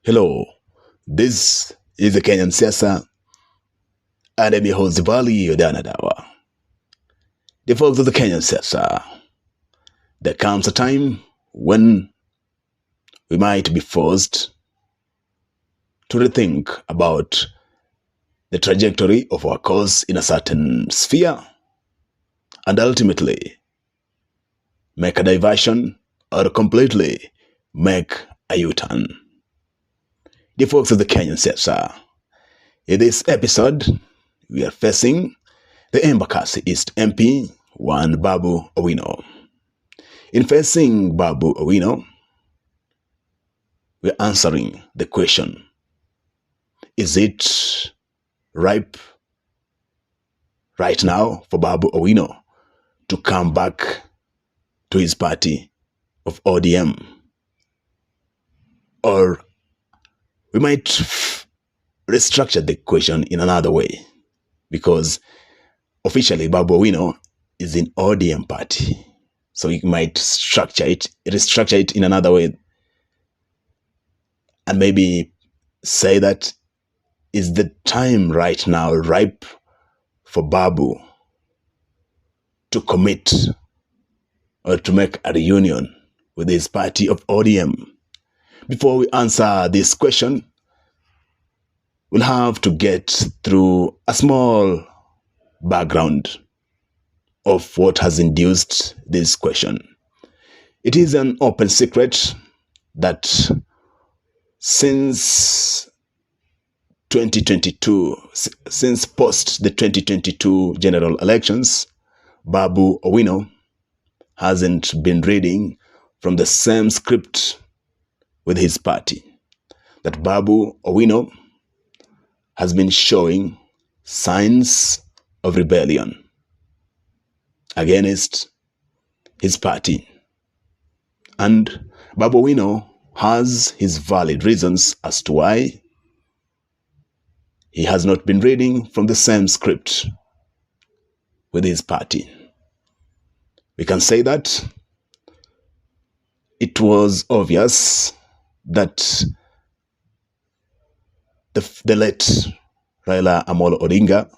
Hello, this is the Kenyan Siasa, and I'm your host, Vali Odanadawa. The folks of the Kenyan Siasa, there comes a time when we might be forced to rethink about the trajectory of our course in a certain sphere and ultimately make a diversion or completely make a U-turn. The folks of the Kenyan Siasa, in this episode, we are facing the Embakasi East MP, one Babu Owino. In facing Babu Owino, we're answering the question, is it ripe right now for Babu Owino to come back to his party of ODM? Or we might restructure the question in another way, because officially Babu Owino is in ODM party. So we might restructure it in another way, and maybe say that is the time right now ripe for Babu to commit or to make a reunion with his party of ODM. Before we answer this question, we'll have to get through a small background of what has induced this question. It is an open secret that since 2022, since post the 2022 general elections, Babu Owino hasn't been reading from the same script with his party. That Babu Owino has been showing signs of rebellion against his party. And Babu Owino has his valid reasons as to why he has not been reading from the same script with his party. We can say that it was obvious that the late Raila Amolo Odinga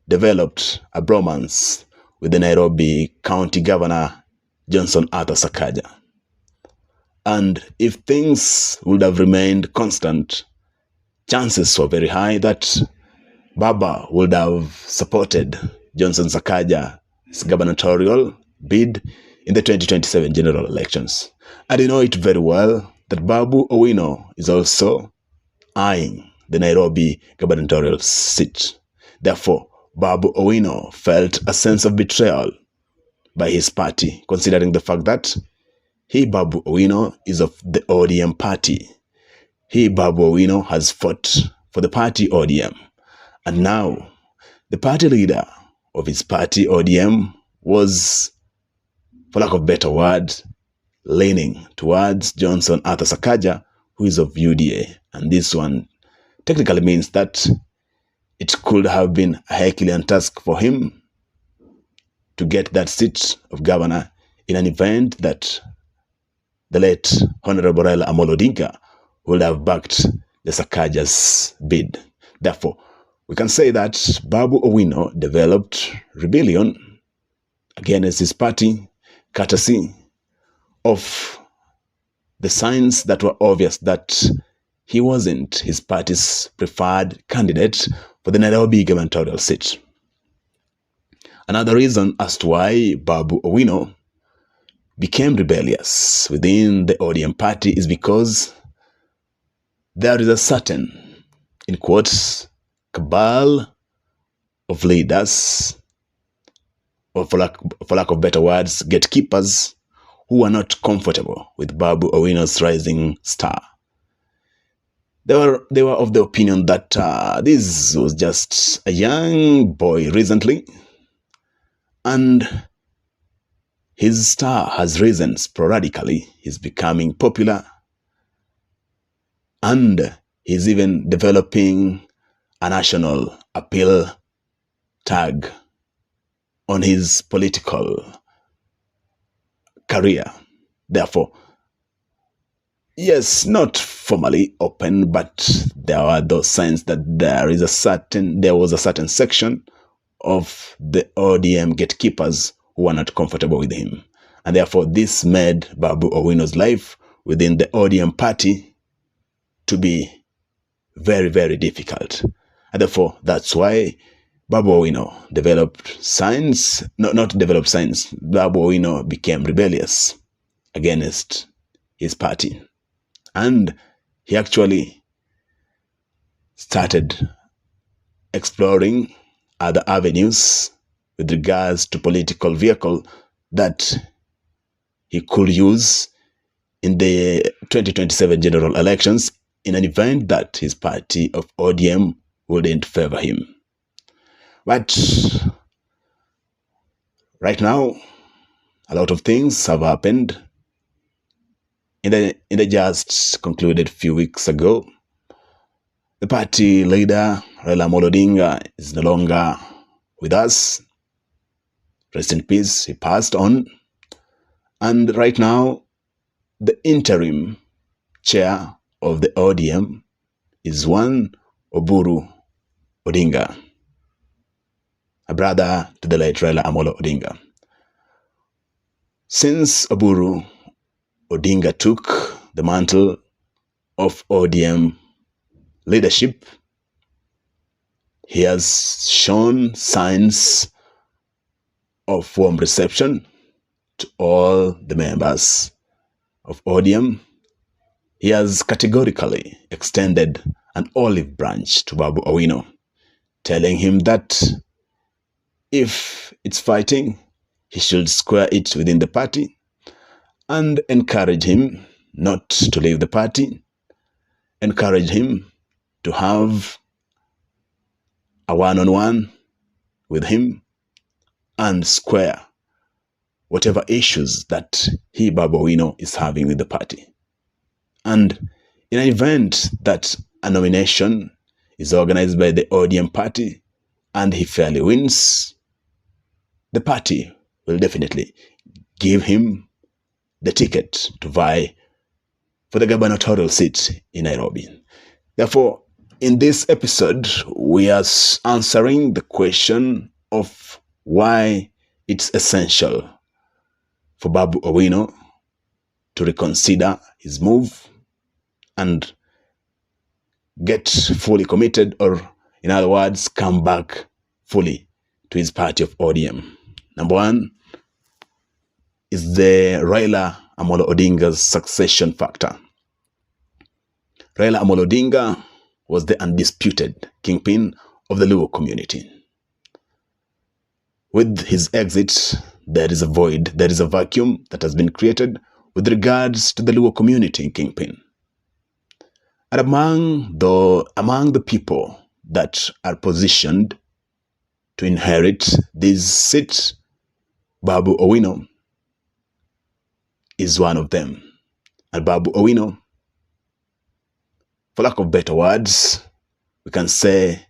developed a bromance with the Nairobi County Governor Johnson Arthur Sakaja. And if things would have remained constant, chances were very high that Baba would have supported Johnson Sakaja's gubernatorial bid in the 2027 general elections. And you know it very well that Babu Owino is also eyeing the Nairobi gubernatorial seat. Therefore, Babu Owino felt a sense of betrayal by his party, considering the fact that he, Babu Owino, is of the ODM party. He, Babu Owino, has fought for the party ODM. And now, the party leader of his party ODM was, for lack of a better word, leaning towards Johnson Arthur Sakaja, who is of UDA. And this one technically means that it could have been a Herculean task for him to get that seat of governor in an event that the late Honorable Raila Amolo Odinga would have backed the Sakaja's bid. Therefore, we can say that Babu Owino developed rebellion against his party, courtesy of the signs that were obvious that he wasn't his party's preferred candidate for the Nairobi gubernatorial seat. Another reason as to why Babu Owino became rebellious within the ODM party is because there is a certain, in quotes, cabal of leaders, or for lack of better words, gatekeepers, who are not comfortable with Babu Owino's rising star. They were of the opinion that this was just a young boy recently, and his star has risen sporadically. He's becoming popular, and he's even developing a national appeal tag on his political career. Therefore, Yes, not formally open, but there are those signs that there was a certain section of the ODM gatekeepers who were not comfortable with him. And therefore, this made Babu Owino's life within the ODM party to be very, very difficult. And therefore, that's why Babu Owino developed signs, not developed signs, Babu Owino became rebellious against his party. And he actually started exploring other avenues with regards to political vehicle that he could use in the 2027 general elections in an event that his party of ODM wouldn't favor him. But right now, a lot of things have happened. In the just concluded few weeks ago, the party leader, Raila Amolo Odinga, is no longer with us. Rest in peace, he passed on. And right now, the interim chair of the ODM is one Oburu Odinga, a brother to the late Raila Amolo Odinga. Since Oburu Odinga took the mantle of ODM leadership, he has shown signs of warm reception to all the members of ODM. He has categorically extended an olive branch to Babu Owino, telling him that if it's fighting, he should square it within the party, and encourage him not to leave the party, encourage him to have a one-on-one with him and square whatever issues that he, Babu Owino, is having with the party. And in an event that a nomination is organized by the ODM party and he fairly wins, the party will definitely give him the ticket to vie for the gubernatorial seat in Nairobi. Therefore, in this episode, we are answering the question of why it's essential for Babu Owino to reconsider his move and get fully committed, or in other words, come back fully to his party of ODM. Number one is the Raila Amolo Odinga's succession factor. Raila Amolo Odinga was the undisputed kingpin of the Luo community. With his exit, there is a void, there is a vacuum that has been created with regards to the Luo community kingpin. And among the people that are positioned to inherit this seat, Babu Owino is one of them. And Babu Owino, for lack of better words, we can say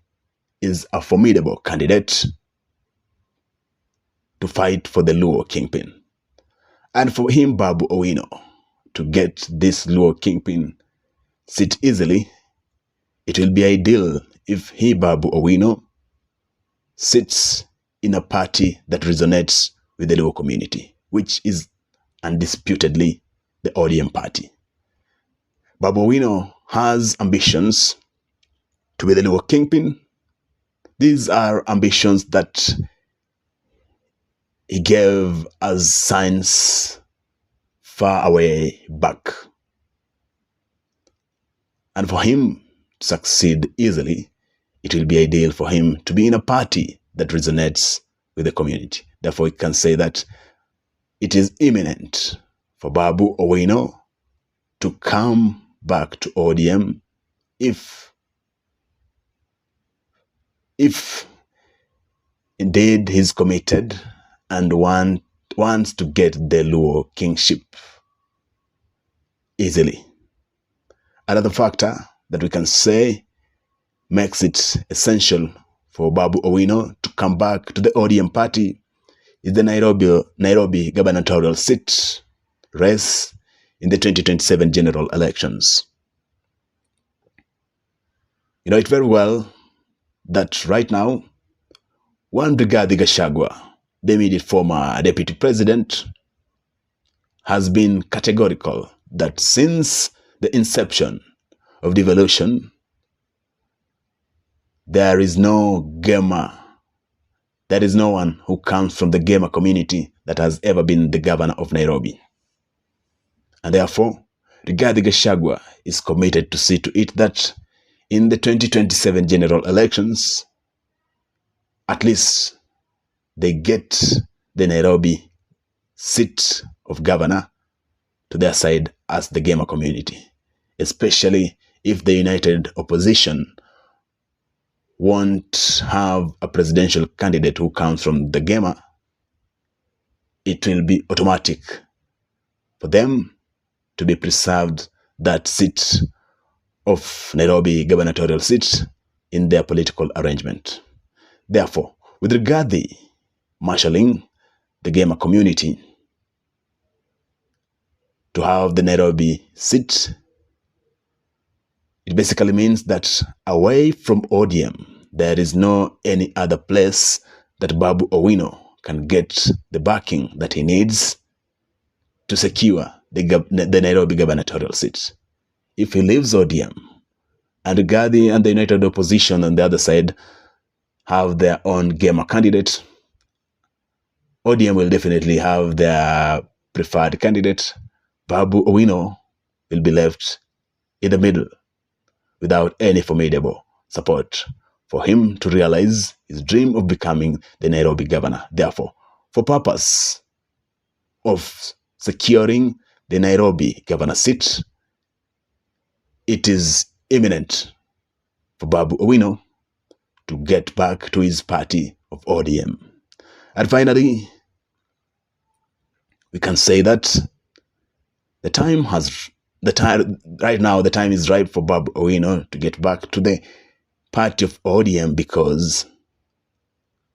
is a formidable candidate to fight for the Luo kingpin. And for him, Babu Owino, to get this Luo kingpin seat easily, it will be ideal if he, Babu Owino, sits in a party that resonates with the Luo community, which is undisputedly the ODM party. Babu Owino has ambitions to be the Luo kingpin. These are ambitions that he gave as signs far away back. And for him to succeed easily, it will be ideal for him to be in a party that resonates with the community. Therefore, we can say that it is imminent for Babu Owino to come back to ODM if indeed he's committed and wants to get the Luo kingship easily. Another factor that we can say makes it essential for Babu Owino to come back to the ODM party is the Nairobi gubernatorial seat race in the 2027 general elections. You know it very well that right now, one Rigathi Gachagua, the immediate former deputy president, has been categorical that since the inception of devolution, there is no gamer, there is no one who comes from the gamer community that has ever been the governor of Nairobi. And therefore, Rigathi Gachagua is committed to see to it that in the 2027 general elections, at least they get the Nairobi seat of governor to their side as the gamer community, especially if the united opposition won't have a presidential candidate who comes from the gamer. It will be automatic for them to be preserved that seat of Nairobi gubernatorial seat in their political arrangement. Therefore, with Rigathi marshalling the gamer community to have the Nairobi seat, it basically means that away from ODM, there is no any other place that Babu Owino can get the backing that he needs to secure the Nairobi gubernatorial seat. If he leaves ODM and Rigathi and the united opposition on the other side have their own gamer candidate, ODM will definitely have their preferred candidate. Babu Owino will be left in the middle without any formidable support for him to realize his dream of becoming the Nairobi governor. Therefore, for purpose of securing the Nairobi governor seat, it is imminent for Babu Owino to get back to his party of ODM. And finally, we can say that right now the time is ripe for Babu Owino to get back to the party of ODM, because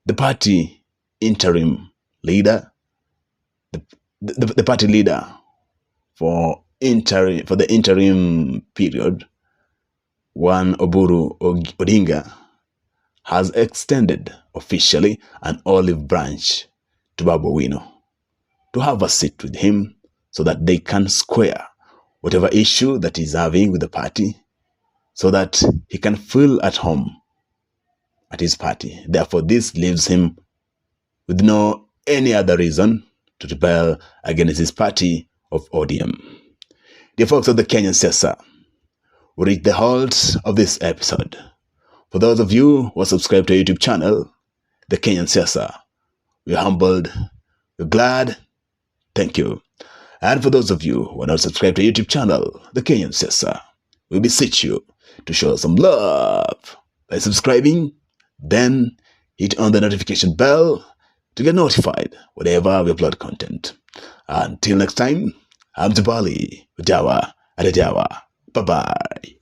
the party interim leader, the party leader for the interim period, one Oburu Odinga, has extended officially an olive branch to Babu Owino to have a seat with him so that they can square whatever issue that he's having with the party, so that he can feel at home at his party. Therefore, this leaves him with no any other reason to rebel against his party of ODM. Dear folks of the Kenyan Siasa, we reach the halt of this episode. For those of you who are subscribed to our YouTube channel, the Kenyan Siasa, we're humbled, we're glad, thank you. And for those of you who are not subscribed to our YouTube channel, the Kenyan Siasa, we beseech you to show some love by subscribing, then hit on the notification bell to get notified whenever we upload content. Until next time, I'm Jabali, Dawa, Adajawa. Bye-bye.